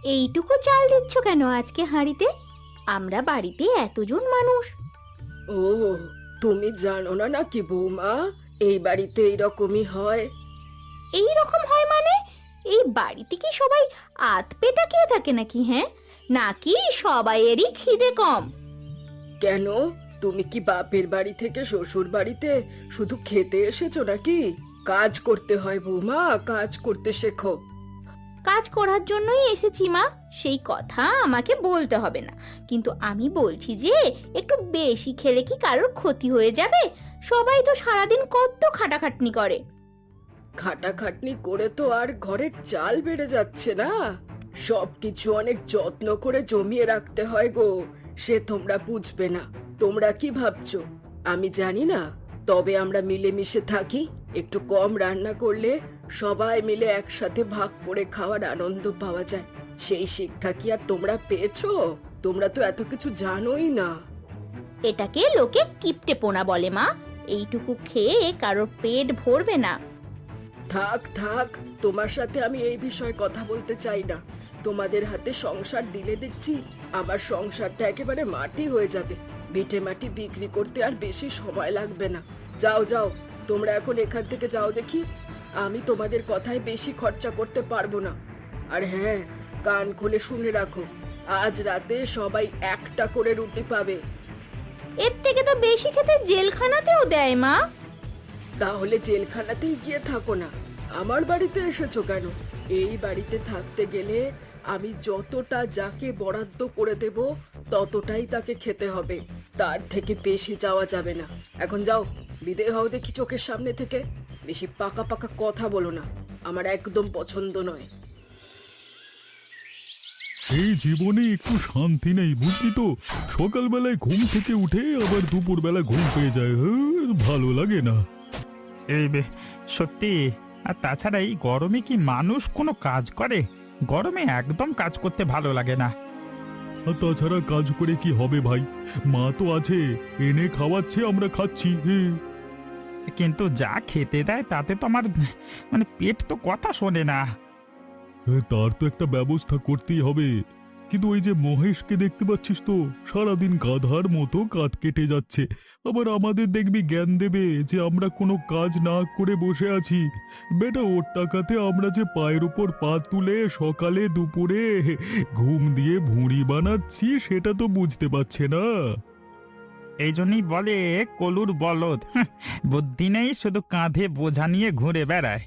এইটুকু চাল দিচ্ছ কেন আজকে হাঁড়িতে? আমরা বাড়িতে এতজন মানুষ। ও, তুমি জানো না নাকি বৌমা, এই বাড়িতে এইরকমই হয়। এই রকম হয় মানে? এই বাড়িতে কি সবাই আধ পেটা খেয়ে থাকে নাকি? হ্যাঁ, নাকি সবাইয়েরই খিদে কম? কেন, তুমি কি বাপের বাড়ি থেকে শ্বশুর বাড়িতে শুধু খেতে এসেছো নাকি? কাজ করতে হয় বৌমা, কাজ করতে শেখো। কাজ করার জন্যই এসেছি মা, সেই কথা আমাকে বলতে হবে না। কিন্তু আমি বলছি যে একটু বেশি খেলে কি কারোর ক্ষতি হয়ে যাবে? সবাই তো সারাদিন কত খাটাখাটনি করে। খাটাখাটনি করে তো আর ঘরের চাল বেড়ে যাচ্ছে না। সবকিছু অনেক যত্ন করে জমিয়ে রাখতে হয় গো। সে তোমরা বুঝবে না। তোমরা কি ভাবছো আমি জানি না? তবে আমরা মিলেমিশে থাকি, একটু কম রান্না করলে সবাই মিলে একসাথে ভাগ করে খাওয়ার আনন্দ পাওয়া যায়। সেই শিক্ষা কি আর তোমরা পেয়েছো? তোমরা তো এত কিছু জানোই না। এটাকে লোকে কিপটে পোনা বলে মা। এইটুকু খেয়ে কারোর পেট ভরবে না। থাক থাক, তোমার সাথে আমি এই বিষয়ে কথা বলতে চাই না। তোমাদের হাতে সংসার দিলে দেখছি আমার সংসারটা একেবারে মাটি হয়ে যাবে। ভিটে মাটি বিক্রি করতে আর বেশি সময় লাগবে না। যাও যাও, তোমরা এখন এখান থেকে যাও দেখি। আমি তোমাদের কথায় বেশি খরচা করতে পারবো না। আর হ্যাঁ, কান খুলে শুনে রাখো, আজ রাতে সবাই একটা করে রুটি পাবে। এর থেকে তো বেশি খেতে জেলখানাতেও দেয় মা। তাহলে জেলখানাতেই গিয়ে থাকো না, আমার বাড়িতে এসেছো কেন? এই বাড়িতে থাকতে গেলে আমি যতটা যাকে বরাদ্দ করে দেব ততটাই তাকে খেতে হবে। তার থেকে বেশি যাওয়া যাবে না। এখন যাও, বিদেয় হও দেখি চোখের সামনে থেকে। বেশি পাকা পাকা কথা বলো না, আমার একদম পছন্দ নয়। এই জীবনে একটু শান্তি নেই, বুঝলি তো। সকালবেলায় ঘুম থেকে উঠে আবার দুপুরবেলা ঘুম পেয়ে যায়, ভালো লাগে না। এই সত্যি। আর তাছাড়া এই গরমে কি মানুষ কোনো কাজ করে? গরমে একদম কাজ করতে ভালো লাগে না। আর তাছাড়া কাজ করে কি হবে ভাই? মা তো আছে, এনে খাওয়াচ্ছে, আমরা খাচ্ছি। কিন্তু যা খেতে দেয় তাতে তো আমার পেট তো কথা শোনে না। তার তো একটা ব্যবস্থা করতেই হবে। কিন্তু ওই যে মহেশকে দেখতে পাচ্ছিস তো, সারাদিন গাধার মতো কাঠ কেটে যাচ্ছে। আবার আমাদের দেখবি জ্ঞান দেবে যে আমরা কোনো কাজ না করে বসে আছি। বেটা, ওর টাকাতে আমরা যে পায়ের উপর পা তুলে সকালে দুপুরে ঘুম দিয়ে ভুঁড়ি বানাচ্ছি, সেটা তো বুঝতে পারছে না। এই জন্যই বলে কলুর বলদ। বুদ্ধি নেই, শুধু কাঁধে বোঝা নিয়ে ঘুরে বেড়ায়।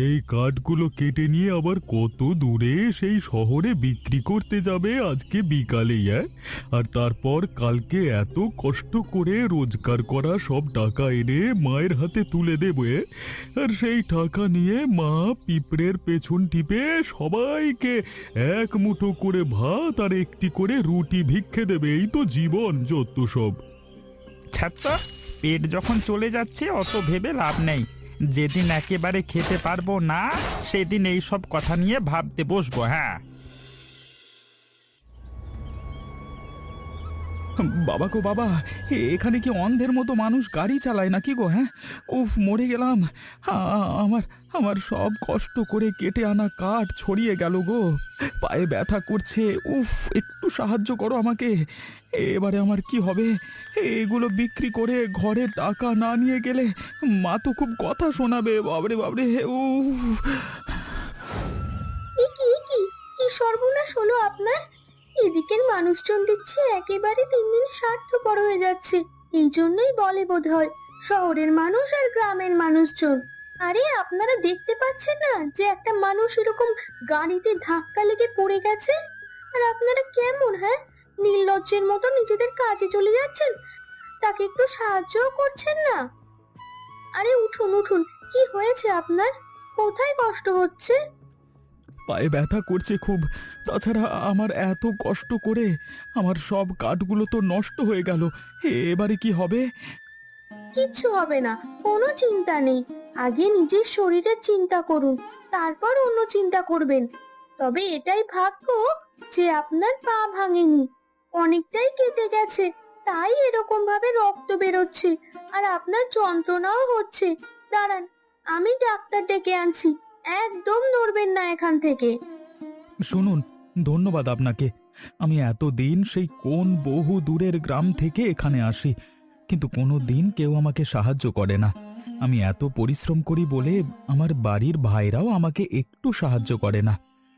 এই কাঠগুলো কেটে নিয়ে আবার কত দূরে সেই শহরে বিক্রি করতে যাবে আজকে বিকালেই, আর তারপর কালকে এত কষ্ট করে রোজগার করা সব টাকা এনে মায়ের হাতে তুলে দেবে। আর সেই টাকা নিয়ে মা পিঁপড়ের পেছন টিপে সবাইকে এক মুঠো করে ভাত আর একটি করে রুটি ভিক্ষে দেবে। এই তো জীবন, যত সব। ছাত্র, পেট যখন চলে যাচ্ছে অত ভেবে লাভ নেই। যেদিন একেবারে খেতে পারবো না সেদিন এই সব কথা নিয়ে ভাবতে বসবো। হ্যাঁ, বাবা গো বাবা, এখানে কি অন্ধের মতো মানুষ গাড়ি চালায় নাকি গো? হ্যাঁ, উফ, মরে গেলাম। আমার আমার সব কষ্ট করে কেটে আনা কাঠ ছড়িয়ে গেল গো। পায়ে ব্যথা করছে। উফ, একটু সাহায্য করো আমাকে। এবারে আমার কি হবে? এগুলো বিক্রি করে ঘরে টাকা না নিয়ে গেলে মা তো খুব কথা শোনাবে। বাবরে বাবরে, উফ। এ কি কি কি সর্বনাশ হলো আপনার! এদিকের মানুষজন দেখছি একেবারে দিন দিন স্বার্থপর হয়ে যাচ্ছে। এই জন্যই বলে বোধহয় শহরের মানুষ আর গ্রামের মানুষজন। আরে আপনারা দেখতে পাচ্ছেন না যে একটা মানুষ এরকম গাড়িতে ধাক্কা লেগে পড়ে গেছে? আর আপনারা কেমন, হ্যাঁ, নির্লজ্জের মতো নিজেদের কাজে চলে যাচ্ছেন, তাকে একটু সাহায্যও করছেন না। আরে উঠুন উঠুন, কি হয়েছে আপনার? কোথায় কষ্ট হচ্ছে? পায়ে ব্যথা করছে খুব। তাছাড়া আমার এত কষ্ট করে আমার সব কাঠগুলো তো নষ্ট হয়ে গেল। এবারে কি হবে? কিচ্ছু হবে না, কোনো চিন্তা নেই। আগে নিজের শরীরের চিন্তা করুন, তারপর অন্য চিন্তা করবেন। তবে এটাই ভাগ্য যে আপনার পা ভাঙেনি, অনেকটাই কেটে গেছে, তাই এরকম ভাবে রক্ত বেরোচ্ছে আর আপনার যন্ত্রণাও হচ্ছে। দাঁড়ান, আমি ডাক্তার ডেকে আনছি। একদম নড়বেন না এখান থেকে। শুনুন, ধন্যবাদ আপনাকে। আমি এতদিন সেই কোন বহু দূরের গ্রাম থেকে এখানে আসি, কিন্তু কোনো দিন কেউ আমাকে সাহায্য করে না। আমি এত পরিশ্রম করি বলে আমার বাড়ির ভাইরাও আমাকে একটু সাহায্য করে না,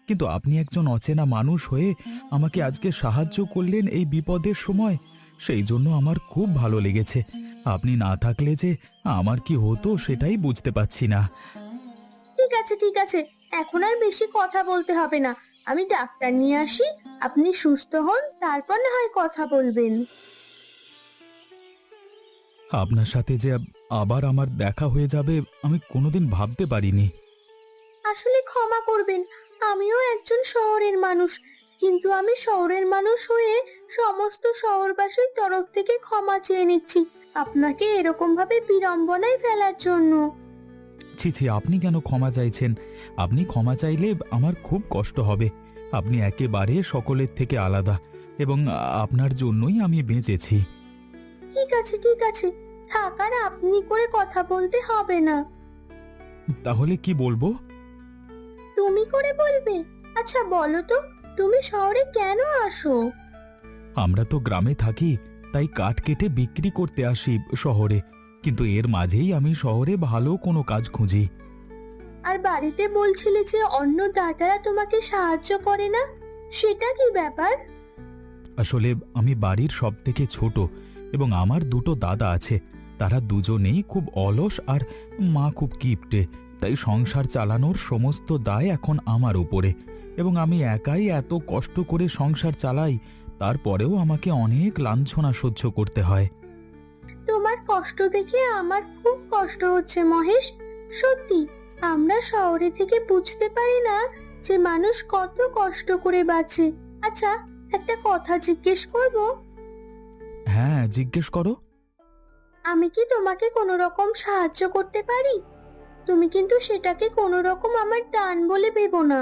কিন্তু আপনি একজন অচেনা মানুষ হয়ে আমাকে আজকে সাহায্য করলেন এই বিপদের সময়, সেই জন্য আমার খুব ভালো লেগেছে। আপনি না থাকলে যে আমার কি হতো সেটাই বুঝতে পারছি না। ঠিক আছে ঠিক আছে, এখন আর বেশি কথা বলতে হবে না। আমি ডাক্তার নিয়ে আসি, আপনি সুস্থ হন, তারপর না হয় কথা বলবেন। আপনার সাথে যে আবার আমার দেখা হয়ে যাবে আমি কোনোদিন ভাবতে পারিনি। আসলে ক্ষমা করবেন, আমিও একজন শহরের মানুষ, কিন্তু আমি শহরের মানুষ হয়ে সমস্ত শহরবাসীর তরফ থেকে ক্ষমা চেয়ে নিচ্ছি আপনাকে এরকম ভাবে বিড়ম্বনায় ফেলার জন্য। ছি ছি, আপনি কেন ক্ষমা চাইছেন? আপনি ক্ষমা চাইলে আমার খুব কষ্ট হবে। আপনি একেবারে সকলের থেকে আলাদা, এবং আপনার জন্যই আমি বেঁচেছি। ঠিক আছে, থাক, আর আপনি করে কথা বলতে হবে না। তাহলে কি বলবো? তুমি করে বলবে? আচ্ছা বলো তো, তুমি শহরে কেন আসো? আমরা তো গ্রামে থাকি, তাই কাঠ কেটে বিক্রি করতে আসি শহরে, কিন্তু এর মাঝেই আমি শহরে ভালো কোনো কাজ খুঁজি। আর বাড়িতে বলছিলে যে অন্য দাদারা তোমাকে সাহায্য করে না, সেটা কি ব্যাপার? আসলে আমি বাড়ির সব থেকে ছোট, এবং আমার দুটো দাদা আছে। তারা দুজনেই খুব অলস, আর মা খুব কিপটে। তাই সংসার চালানোর সমস্ত দায় এখন আমার উপরে, এবং আমি একাই এত কষ্ট করে সংসার চালাই, তারপরেও আমাকে অনেক লাঞ্ছনা সহ্য করতে হয়। তোমার কষ্ট দেখে আমার খুব কষ্ট হচ্ছে মহেশ। সত্যি, আমরা শহরে থেকে বুঝতে পারি না যে মানুষ কত কষ্ট করে বাঁচে। আচ্ছা, একটা কথা জিজ্ঞেস করব? হ্যাঁ, জিজ্ঞেস করো। আমি কি তোমাকে কোনো রকম সাহায্য করতে পারি? তুমি কিন্তু সেটাকে কোনো রকম আমার দান বলে ভেবো না।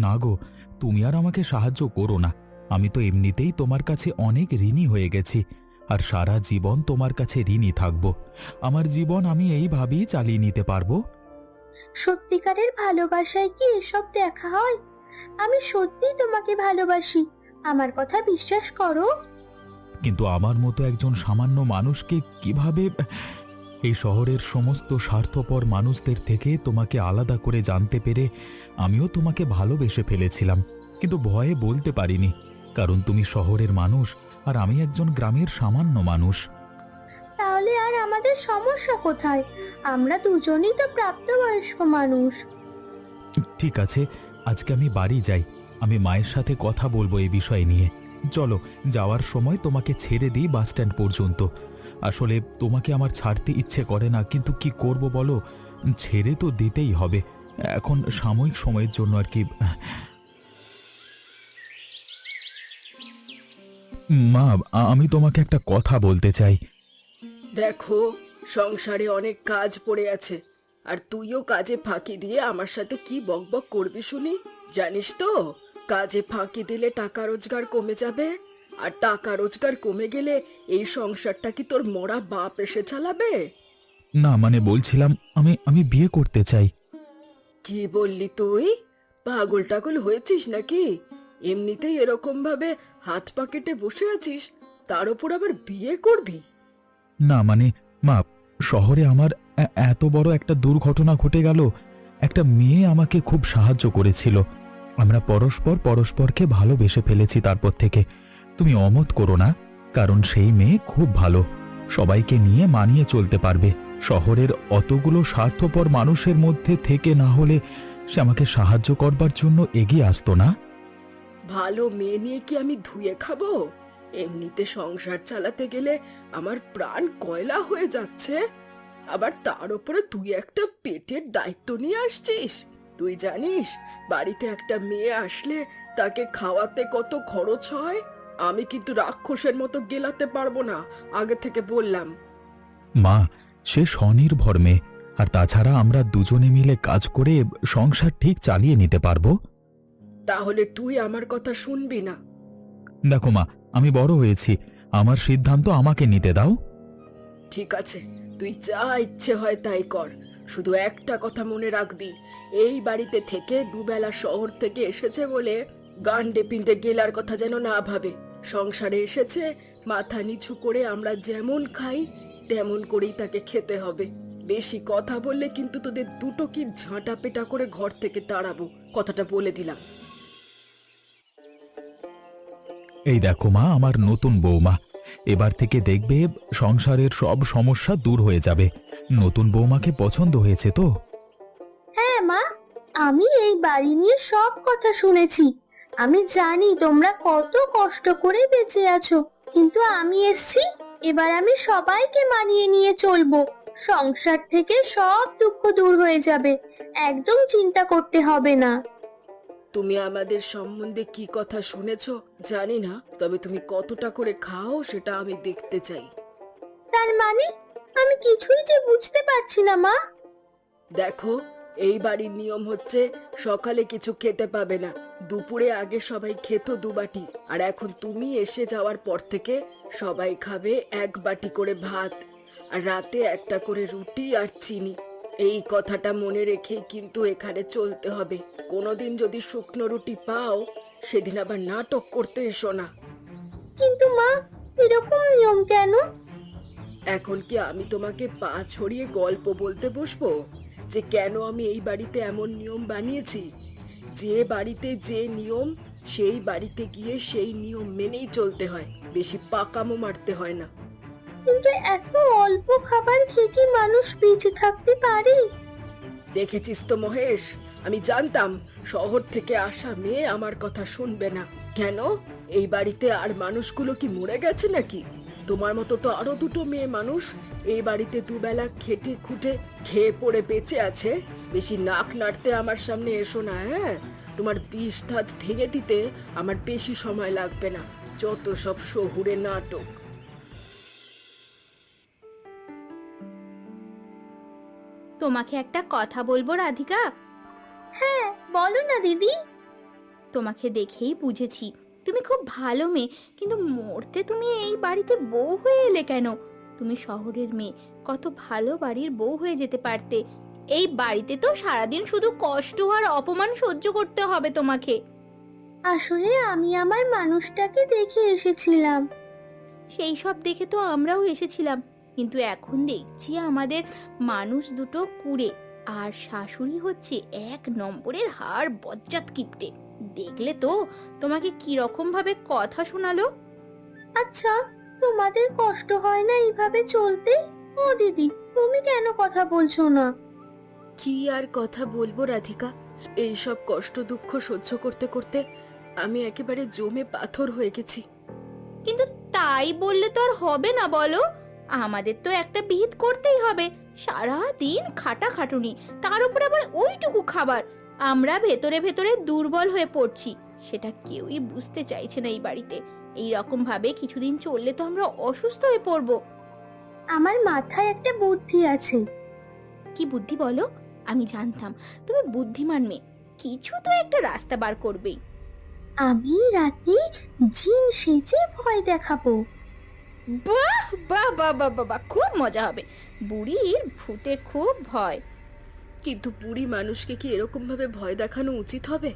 না গো, তুমি আর আমাকে সাহায্য করো না। আমি তো এমনিতেই তোমার কাছে অনেক ঋণী হয়ে গেছি, আর সারা জীবন তোমার কাছে ঋণী থাকবো। আমার জীবন আমি এইভাবেই চালিয়ে নিতে পারবো। সত্যিকারের ভালোবাসায় কি এসব দেখা হয়? আমি সত্যিই তোমাকে ভালোবাসি, আমার কথা বিশ্বাস করো। কিন্তু আমার মতো একজন সামান্য মানুষকে কিভাবে এই শহরের সমস্ত স্বার্থপর মানুষদের থেকে তোমাকে আলাদা করে জানতে পেরে আমিও তোমাকে ভালোবেসে ফেলেছিলাম, কিন্তু ভয়ে বলতে পারিনি, কারণ তুমি শহরের মানুষ আর আমি একজন গ্রামের সামান্য মানুষ। তাহলে আর আমাদের সমস্যা কোথায়? আমরা দুজনেই তো প্রাপ্তবয়স্ক মানুষ। ঠিক আছে, আজকে আমি বাড়ি যাই। আমি মায়ের সাথে কথা বলবো এই বিষয় নিয়ে। চলো, যাওয়ার সময় তোমাকে ছেড়ে দিই বাস স্ট্যান্ড পর্যন্ত। আসলে তোমাকে আমার ছাড়তে ইচ্ছে করে না, কিন্তু কি করব বলো, ছেড়ে তো দিতেই হবে, এখন সাময়িক সময়ের জন্য আর কি। মা, আমি তোমাকে একটা কথা বলতে চাই। দেখো, সংসারে অনেক কাজ পড়ে আছে, আর তুইও কাজে ফাঁকি দিয়ে আমার সাথে কি বকবক করবি শুনি? জানিস তো, কাজে ফাঁকি দিলে টাকা রোজগার কমে যাবে, আর টাকা রোজগার কমে গেলে এই সংসারটা কি তোর মরা বাপ এসে চালাবে? না, মানে বলছিলাম আমি আমি বিয়ে করতে চাই। কি বললি তুই? পাগল টাগল হয়েছিস নাকি? এমনিতেই এরকম ভাবে হাত পা কেটে বসে আছিস, তার উপর আবার বিয়ে করবি? না মানে মা, শহরে আমার এত বড় একটা দুর্ঘটনা ঘটে গেল। একটা মেয়ে আমাকে খুব সাহায্য করেছিল, আমরা পরস্পরকে ভালোবেসে ফেলেছি তারপর থেকে। তুমি অমত করো না, কারণ সেই মেয়ে খুব ভালো, সবাইকে নিয়ে মানিয়ে চলতে পারবে। শহরের অতগুলো স্বার্থপর মানুষের মধ্যে থেকে না হলে সে আমাকে সাহায্য করবার জন্য এগিয়ে আসতো না। ভালো মেয়ে নিয়ে কি আমি ধুয়ে খাবো? এমনিতে সংসার চালাতে গেলে আমার প্রাণ কয়লা হয়ে যাচ্ছে, আবার তার উপরে তুই একটা পেটের দায়িত্ব নিয়ে আসছিস। তুই জানিস বাড়িতে একটা মেয়ে আসলে তাকে খাওয়াতে কত খরচ হয়? আমি কিন্তু রাক্ষসের মতো গেলাতে পারবো না, আগে থেকে বললাম। মা, সে স্বনির্ভর মেয়ে, আর তাছাড়া আমরা দুজনে মিলে কাজ করে সংসার ঠিক চালিয়ে নিতে পারবো। তাহলে তুই আমার কথা শুনবি না? দেখো মা, আমি বড় হয়েছি, আমার সিদ্ধান্ত আমাকে নিতে দাও। ঠিক আছে, তুই যা ইচ্ছে হয় তাই কর, শুধু একটা কথা মনে রাখবি, এই বাড়িতে থেকে দুবেলা শহর থেকে এসেছে বলে গান্ডে পিণ্ডে গেলার কথা যেন না ভাবে। সংসারে এসেছে, মাথা নিচু করে আমরা যেমন খাই তেমন করেই তাকে খেতে হবে। বেশি কথা বললে কিন্তু তোদের দুটো কি ঝাঁটা পেটা করে ঘর থেকে তাড়াবো, কথাটা বলে দিলাম। এই দেখো মা, আমার নতুন বৌমা। এবার থেকে দেখবে সংসারের সব সমস্যা দূর হয়ে যাবে। নতুন বৌমাকে পছন্দ হয়েছে তো? হ্যাঁ মা, আমি এই বাড়ি নিয়ে সব কথা শুনেছি। আমি জানি তোমরা কত কষ্ট করে বেঁচে আছো, কিন্তু আমি এসছি, এবার আমি সবাইকে মানিয়ে নিয়ে চলবো। সংসার থেকে সব দুঃখ দূর হয়ে যাবে, একদম চিন্তা করতে হবে না। তুমি আমাদের সম্বন্ধে কি কথা শুনেছো জানি না, তবে তুমি কতটা করে খাও সেটা আমি দেখতে চাই। তার মানে আমি কিছুই যে বুঝতে পারছি না মা। দেখো, এই বাড়ির নিয়ম হচ্ছে সকালে কিছু খেতে পাবে না, দুপুরে আগে সবাই খেত দুবাটি, আর এখন তুমি এসে যাওয়ার পর থেকে সবাই খাবে এক বাটি করে ভাত, আর রাতে একটা করে রুটি আর চিনি। এই কথাটা মনে রেখেই কিন্তু এখানে চলতে হবে। কোনোদিন যদি শুকনো রুটি পাও, সেদিন আবার নাটক করতে এসো না। কিন্তু মা, এরকম নিয়ম কেন? এখন কি আমি তোমাকে পা ছড়িয়ে গল্প বলতে বসবো যে কেন আমি এই বাড়িতে এমন নিয়ম বানিয়েছি? যে বাড়িতে যে নিয়ম, সেই বাড়িতে গিয়ে সেই নিয়ম মেনেই চলতে হয়, বেশি পাকামো মারতে হয় না। কিন্তু এত অল্প খাবার খেয়ে কি মানুষ বেঁচে থাকতে পারে? দেখেছিস তো মহেশ, আমি জানতাম শহর থেকে আসা মেয়ে আমার কথা শুনবে না। কেন, এই বাড়িতে আর মানুষগুলো কি মরে গেছে নাকি? তোমার মতো তো আরো দুটো মেয়ে মানুষ এই বাড়িতে দুবেলা খেটে খুঁটে খেয়ে পড়ে বেঁচে আছে। বেশি নাক নাড়তে আমার সামনে এসো না, হ্যাঁ? তোমার বিষ ধাত ভেঙে দিতে আমার বেশি সময় লাগবে না। যত সব শহুরে নাটক। তোমাকে একটা কথা বলবো রাধিকা। হ্যাঁ বলো না দিদি। তোমাকে দেখেই বুঝেছি তুমি খুব ভালো মেয়ে, কিন্তু মরতে তুমি এই বাড়িতে বউ হয়ে এলে কেন? তুমি শহরের মেয়ে, কত ভালো বাড়ির বউ হয়ে যেতে পারতে। এই বাড়িতে তো সারাদিন শুধু কষ্ট আর অপমান সহ্য করতে হবে তোমাকে। আসলে আমি আমার মানুষটাকে দেখে এসেছিলাম। সেই সব দেখে তো আমরাও এসেছিলাম, কিন্তু এখন দেখছি আমাদের মানুষ দুটো কুড়ে, আর শাশুড়ি হচ্ছে এক নম্বরের হাড় বজ্জাত কিপটে। দেখলে তো তোমাকে কি রকম ভাবে কথা শোনালো। আচ্ছা, তোমাদের কষ্ট হয় না এইভাবে চলতে? ও দিদি, তুমি কেন কথা বলছো না? কি আর কথা বলবো রাধিকা, এই সব কষ্ট দুঃখ সহ্য করতে করতে আমি একেবারে জমে পাথর হয়ে গেছি। কিন্তু তাই বললে তো আর হবে না বলো, আমাদের তো একটা বিহিত করতেই হবে। সারা দিন খাটাখাটুনি, তার উপর আবার ওইটুকু খাবার। আমরা ভেতরে ভেতরে দুর্বল হয়ে পড়ছি, সেটা কেউই বুঝতে চাইছে না এই বাড়িতে। এই রকম ভাবে কিছুদিন চললে তো আমরা অসুস্থ হয়ে পড়বো। আমার মাথায় একটা বুদ্ধি আছে। কি বুদ্ধি বলো? আমি জানতাম তুমি বুদ্ধিমান মেয়ে, কিছু তো একটা রাস্তা বার করবেই। আমি রাতে জিন সেজে ভয় দেখাবো। বাহ বাহ বাহ বাহ বাহ বাহ, খুব মজা হবে। বুড়ির ভূতে খুব ভয়। কিন্তু বুড়ি মানুষকে কি এরকম ভাবে ভয় দেখানো উচিত হবে?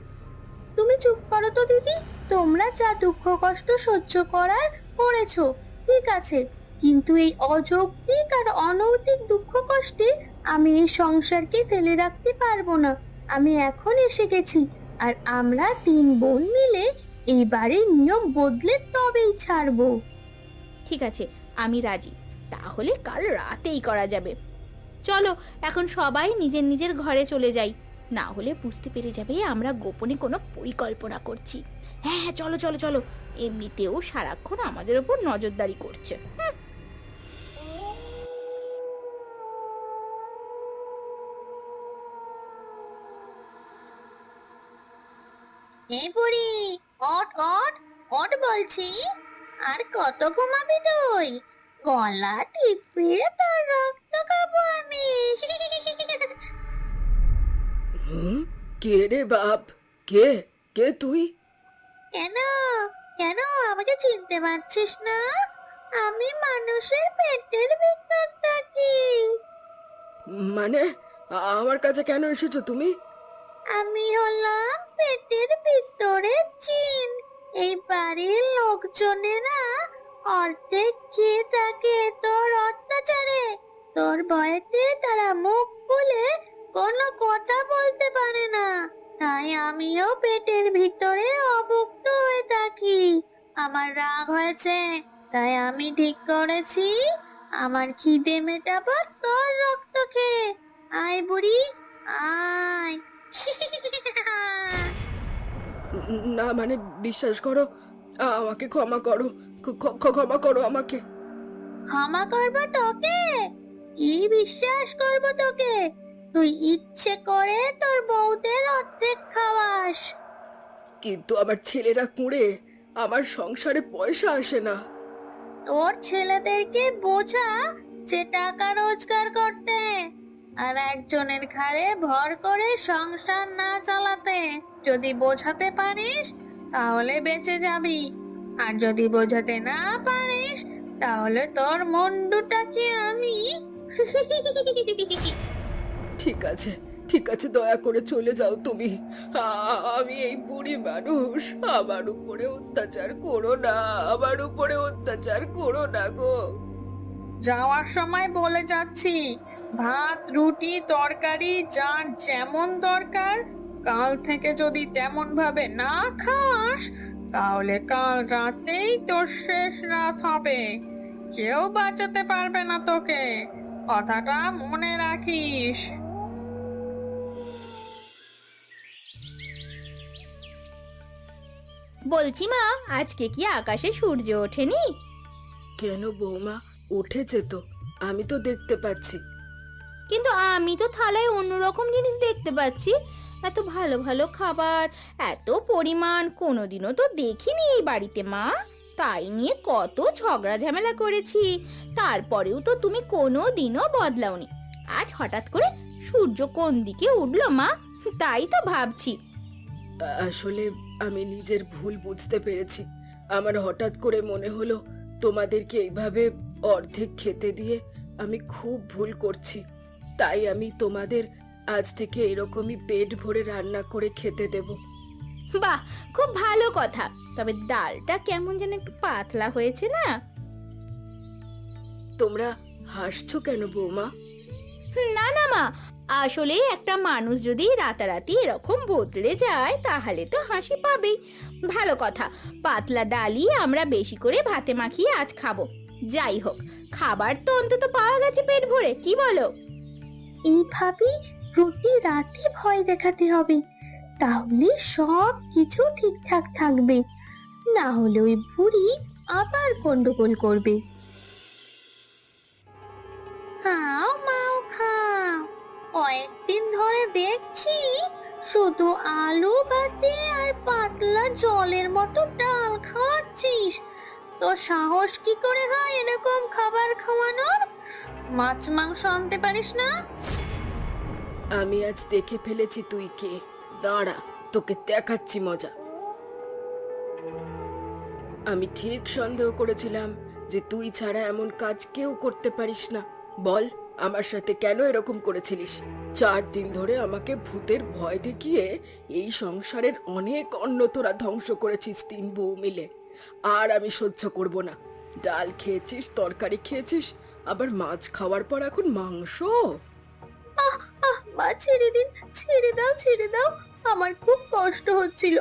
তুমি চুপ করো তো দিদি। তোমরা যা দুঃখ কষ্ট সহ্য করার করেছো, ঠিক আছে, কিন্তু এই অযৌক্তিক আর অনৈতিক দুঃখ কষ্টে আমি এই সংসারকে ফেলে রাখতে পারবো না। আমি এখন এসে গেছি, আর আমরা 3 বোন মিলে এই বাড়ির নিয়ম বদলে তবেই ছাড়বো। ঠিক আছে, আমি রাজি। তাহলে কাল রাতেই করা যাবে। চলো এখন সবাই নিজের নিজের ঘরে চলে যাই, না হলে বুঝতে পেরে যাবে আমরা গোপনে কোনো পরিকল্পনা করছি। হ্যাঁ হ্যাঁ, চলো চলো চলো, এমনিতেও সারাক্ষণ আমাদের ওপর নজরদারি করছে। এই বুড়ি, ওঠ ওঠ ওঠ বলছি। আর কত ঘুমাবি তুই? গলা টিপে তার রক্ত খাবো আমি। হুম? কে রে বাপ? কে কে তুই? কেন কেন আমাকে চিনতে পারছিস না? আমি মানুষের পেটের ভিতর থাকি। মানে আমার কাছে কেন এসেছো তুমি? আমি হলাম পেটের ভিতরে জিন। এই বাড়ির লোকজনেরা অর্ধেক খেয়ে থাকে তোর অত্যাচারে। তোর ভয়েতে তারা মুখ খুলে কোনো কথা বলতে পারে না, তাই আমিও পেটের ভিতরে অভুক্ত হয়ে থাকি। আমার রাগ হয়েছে, তাই আমি ঠিক করেছি আমার খিদে মেটাবো তোর রক্ত খেয়ে। আয় বুড়ি, আয়। না মানে বিশ্বাস করো, আমাকে ক্ষমা করো, ক্ষমা করো আমাকে। ক্ষমা করবো তোকে? কি বিশ্বাস করবো তোকে? তুই ইচ্ছে করে তোর বউদের অর্ধেক খাওয়াস। কিন্তু আমার ছেলেরা কুঁড়ে, আমার সংসারে পয়সা আসে না। তোর ছেলেদেরকে বোঝা যে টাকা রোজগার করতে, আর একজনের ঘাড়ে ভর করে সংসার না চালাতে। যদি বোঝাতে পারিস তাহলে বেঁচে যাবি, আর যদি বোঝাতে না পারিস তাহলে তোর মুন্ডুটাকে আমি ঠিক আছে, ঠিক আছে, দয়া করে চলে যাও তুমি। আমি এই বুড়ি মানুষ, আমার উপরে অত্যাচার করো না, আমার উপরে অত্যাচার করো না গো। যাওয়ার সময় বলে যাচ্ছি, ভাত রুটি তরকারি যার যেমন দরকার কাল থেকে যদি তেমন ভাবে না খাস তাহলে কাল রাতেই তোর শেষ রাত হবে। কেউ বাঁচাতে পারবে না তোকে, কথাটা মনে রাখিস। বলছি মা, আজকে কি আকাশে সূর্য ওঠেনি? কেন বৌমা, উঠেছে তো, আমি তো দেখতে পাচ্ছি। কিন্তু আমি তো থালায় অন্যরকম জিনিস দেখতে পাচ্ছি। এত ভালো ভালো খাবার, এত পরিমাণ কোনোদিনও তো দেখিনি এই বাড়িতে মা। তাই নিয়ে কত ঝগড়া ঝামেলা করেছি, তারপরেও তো তুমি কোনো দিনও বদলাওনি। আজ হঠাৎ করে সূর্য কোন দিকে উঠলো মা, তাই তো ভাবছি। আসলে আমি নিজের ভুল বুঝতে পেরেছি। আমার হঠাৎ করে মনে হলো তোমাদেরকে এইভাবে অর্ধেক খেতে দিয়ে আমি খুব ভুল করছি। তাই আমি তোমাদের আজ থেকে এরকমই পেট ভরে রান্না করে খেতে দেব। বাহ, খুব ভালো কথা। তবে ডালটা কেমন যেন একটু পাতলা হয়েছে না? তোমরা হাসছো কেন বৌমা? না না মা, আসলে একটা মানুষ যদি রাতারাতি এরকম বদলে যায় তাহলে তো হাসি পাবেই। ভালো কথা, পাতলা ডালই আমরা বেশি করে ভাতে মাখিয়ে আজ খাবো। যাই হোক, খাবার তো অন্তত পাওয়া গেছে পেট ভরে, কি বলো? এইভাবে প্রতি রাতে ভয় দেখাতে হবে, তাহলে সব কিছু ঠিকঠাক থাকবে। না হলে ওই বুড়ি আবার গন্ডগোল করবে। খাও মাও খাও, কয়েকদিন ধরে দেখছি শুধু আলু ভাতে আর পাতলা জলের মতো ডাল খাওয়াচ্ছিস। তোর সাহস কি করে হয় এরকম খাবার খাওয়ানোর? মাছ মাংস আনতে পারিস না? আমি আজ দেখে ফেলেছি তুই কে। দাঁড়া, তোকে দেখাচ্ছি মজা। আমি ঠিক সন্দেহ করেছিলাম যে তুই ছাড়া এমন কাজ কেউ করতে পারিস না। বল, আমার সাথে কেন এরকম করেছিলিস? 4 দিন ধরে আমাকে ভূতের ভয় দেখিয়ে এই সংসারের অনেক অন্ন তোরা ধ্বংস করেছিস 3 বউ মিলে। আর আমি সহ্য করব না। ডাল খেয়েছিস, তরকারি খেয়েছিস, আবার মাছ খাওয়ার পর এখন মাংস। মা ছেড়ে দিন, ছেড়ে দাও, ছেড়ে দাও। আমার খুব কষ্ট হচ্ছিল।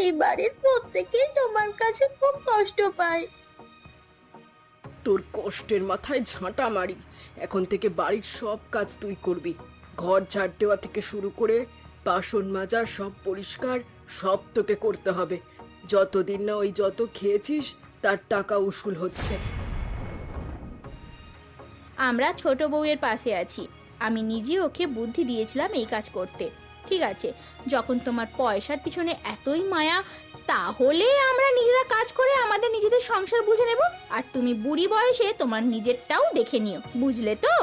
এই বাড়ির প্রত্যেকেই তোমার কাছে খুব কষ্ট পায়। তোর কষ্টের মাথায় ঝাঁটা মারি। এখন থেকে বাড়ির সব কাজ তুই করবি। ঘর ঝাড় দেওয়া থেকে শুরু করে বাসন মাজা, সব পরিষ্কার, সব তোকে করতে হবে। যতদিন না ওই যত খেয়েছিস তার টাকা উসুল হচ্ছে। আমরা ছোট বউয়ের পাশে আছি। আমি নিজে ওকে বুদ্ধি দিয়েছিলাম এই কাজ করতে। ঠিক আছে, যখন তোমার পয়সার পিছনে এতই মায়া, তাহলে আমরা নিজেরা কাজ করে আমাদের নিজেদের সংসার বুঝে নেব। আর তুমি বুড়ি বয়সে তোমার নিজেরটাও দেখে নিও, বুঝলে তো?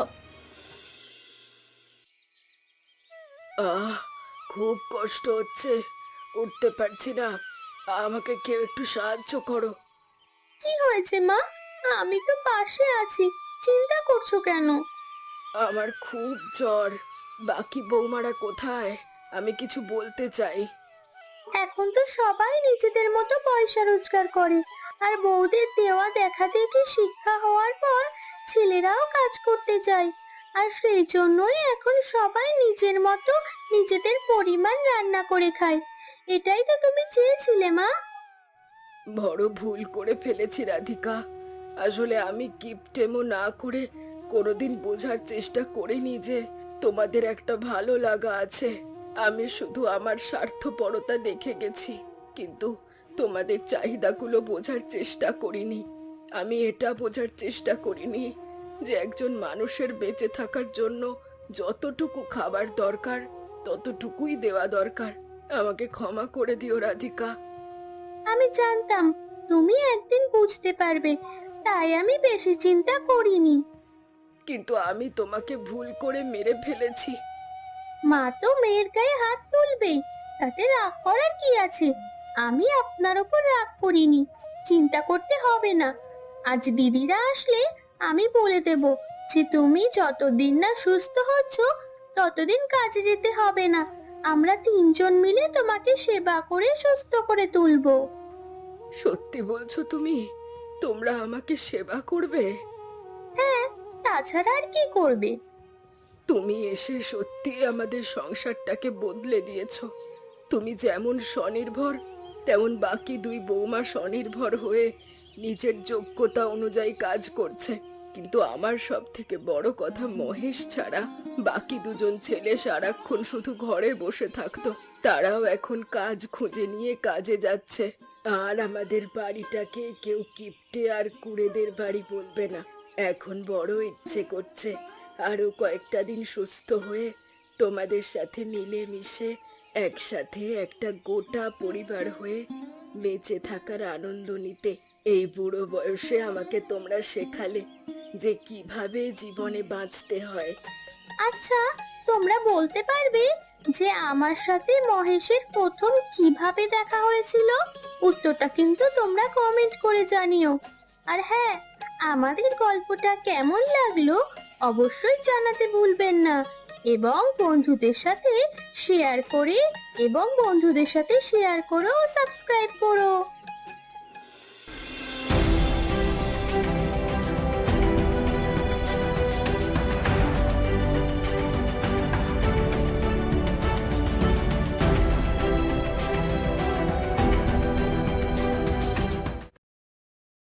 খুব কষ্ট হচ্ছে, উঠতে পারছি না। আমাকে কেউ একটু সাহায্য করো। কি হয়েছে মা? আমি তো পাশে আছি, চিন্তা করছো কেন? আমার খুব জ্বর, বাকি বৌমারা কোথায়? আমি কিছু বলতে চাই। এখন তো সবাই নিজেদের মতো পয়সা রোজগার করে, আর বউদের দেওয়া দেখা দেখি শিক্ষা হওয়ার পর ছেলেরাও কাজ করতে যায়, আর সেই জন্যই এখন সবাই নিজের মতো নিজেদের পরিমাণ রান্না করে খায়। এটাই তো তুমি চেয়েছিলে মা। বড় ভুল করে ফেলেছি রাধিকা। আসলে আমি কিপটেমো না করে কোনোদিন বোঝার চেষ্টা করিনি যে তোমাদের একটা ভালো লাগা আছে। আমি শুধু আমার স্বার্থপরতা দেখে গেছি, কিন্তু তোমাদের চাহিদাগুলো বোঝার চেষ্টা করিনি। আমি এটা বোঝার চেষ্টা করিনি যে একজন মানুষের বেঁচে থাকার জন্য যতটুকু খাবার দরকার ততটুকুই দেওয়া দরকার। আমাকে ক্ষমা করে দিও রাধিকা। আমি জানতাম তুমি একদিন বুঝতে পারবে, তাই আমি বেশি চিন্তা করিনি। কিন্তু আমি তোমাকে ভুল করে মেরে ফেলেছি। মা তো মেয়ের গায়ে হাত তুলবেই, তাতে রাগ করার কি আছে? আমি আপনার উপর রাগ করিনি, চিন্তা করতে হবে না। আজ দিদিরা আসলে আমি বলে দেব যে তুমি যতদিন না সুস্থ হচ্ছ ততদিন কাজে যেতে হবে না। আমরা তিনজন মিলে তোমাকে সেবা করে সুস্থ করে তুলবো। সত্যি বলছো তুমি? তোমরা আমাকে সেবা করবে? হ্যাঁ, তাছাড়া আর কি করবে? তুমি এসে সত্যি আমাদের সংসারটাকে বদলে দিয়েছো। তুমি যেমন স্বনির্ভর, তেমন বাকি দুই বৌমা স্বনির্ভর হয়ে নিজের যোগ্যতা অনুযায়ী কাজ করছে। কিন্তু আমার সব থেকে বড় কথা, মহেশ ছাড়া বাকি দুজন ছেলে সারাক্ষণ শুধু ঘরে বসে থাকতো। তারাও এখন কাজ খুঁজে নিয়ে কাজে যাচ্ছে। আর আমাদের বাড়িটাকে কেউ কিপ্টে আর কুড়েদের বাড়ি বলবে না। এখন বড় ইচ্ছে করছে আরো কয়েকটা দিন সুস্থ হয়ে তোমাদের সাথে মিলে মিশে একসাথে একটা গোটা পরিবার হয়ে বেঁচে থাকার আনন্দ নিতে। এই বুড়ো বয়সে আমাকে তোমরা শেখালে যে কিভাবে জীবনে বাঁচতে হয়। আচ্ছা, তোমরা বলতে পারবে যে আমার সাথে মহেশের প্রথম কিভাবে দেখা হয়েছিল? উত্তরটা কিন্তু তোমরা কমেন্ট করে জানিও। আর হ্যাঁ, আমাদের গল্পটা কেমন লাগলো অবশ্যই জানাতে ভুলবেন না, এবং বন্ধুদের সাথে শেয়ার করে ও সাবস্ক্রাইব করো।